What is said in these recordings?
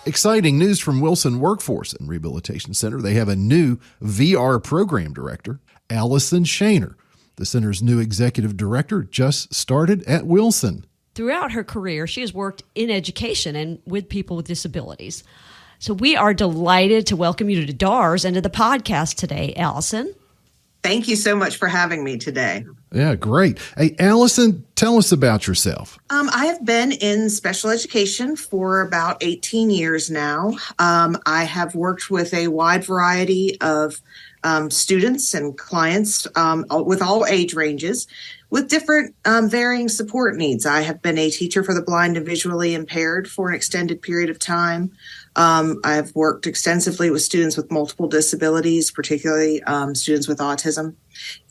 Exciting news from Wilson Workforce and Rehabilitation Center. They have a new VR program director, Alison Shaner. The center's new executive director just started at Wilson. Throughout her career, she has worked in education and with people with disabilities. So we are delighted to welcome you to DARS and to the podcast today, Alison. Thank you so much for having me today. Yeah, great. Hey, Alison, tell us about yourself. I have been in special education for about 18 years now. I have worked with a wide variety of students and clients with all age ranges, with different varying support needs. I have been a teacher for the blind and visually impaired for an extended period of time. I've worked extensively with students with multiple disabilities, particularly students with autism.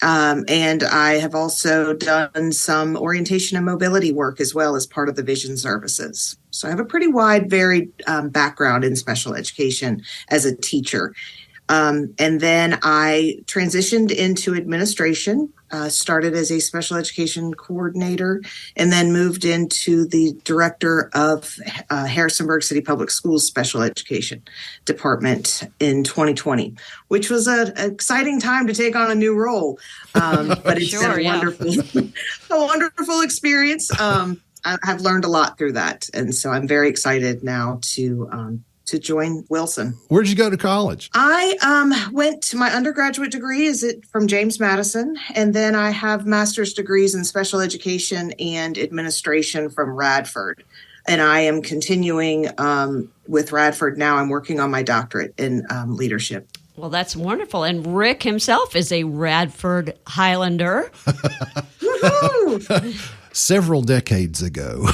And I have also done some orientation and mobility work as well as part of the vision services. So I have a pretty wide, varied background in special education as a teacher. And then I transitioned into administration, started as a special education coordinator, and then moved into the director of Harrisonburg City Public Schools Special Education Department in 2020, which was an exciting time to take on a new role. But it's been a wonderful experience. I have learned a lot through that. And so I'm very excited now to join Wilson. Where did you go to college? I went to my undergraduate degree from James Madison, and then I have master's degrees in special education and administration from Radford. And I am continuing with Radford now. I'm working on my doctorate in leadership. Well, that's wonderful. And Rick himself is a Radford Highlander. Woohoo! Several decades ago.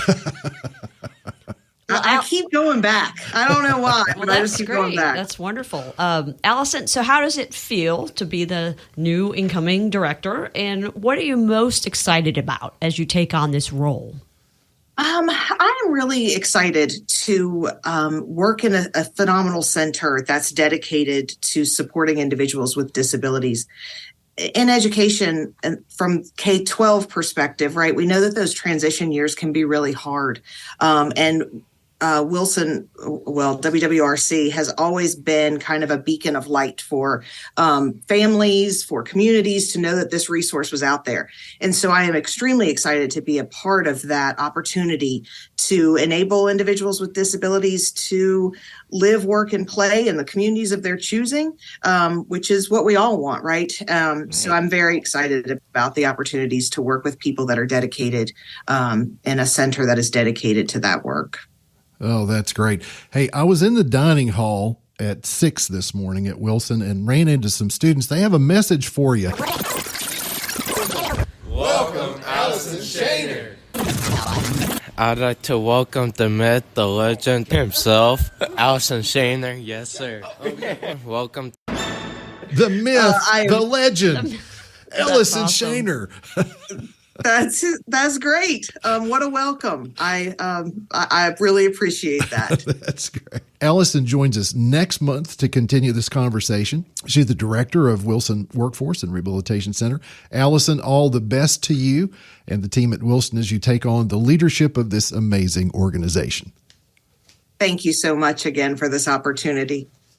I keep going back. I don't know why, but I just keep going back. That's wonderful. Allison, so how does it feel to be the new incoming director, and what are you most excited about as you take on this role? I am really excited to work in a phenomenal center that's dedicated to supporting individuals with disabilities. In education, and from K-12 perspective, right, we know that those transition years can be really hard. And Wilson, WWRC has always been kind of a beacon of light for families, for communities to know that this resource was out there. And so I am extremely excited to be a part of that opportunity to enable individuals with disabilities to live, work, and play in the communities of their choosing, which is what we all want, right? So I'm very excited about the opportunities to work with people that are dedicated in a center that is dedicated to that work. Oh, that's great. Hey, I was in the dining hall at 6 this morning at Wilson and ran into some students. They have a message for you. Welcome, Alison Shaner. I'd like to welcome the myth, the legend himself, Alison Shaner. Yes, sir. Okay. Welcome. The myth, the legend, Alison awesome. Shaner. That's great. What a welcome. I really appreciate that. That's great. Alison joins us next month to continue this conversation. She's the director of Wilson Workforce and Rehabilitation Center. Alison, all the best to you and the team at Wilson as you take on the leadership of this amazing organization. Thank you so much again for this opportunity.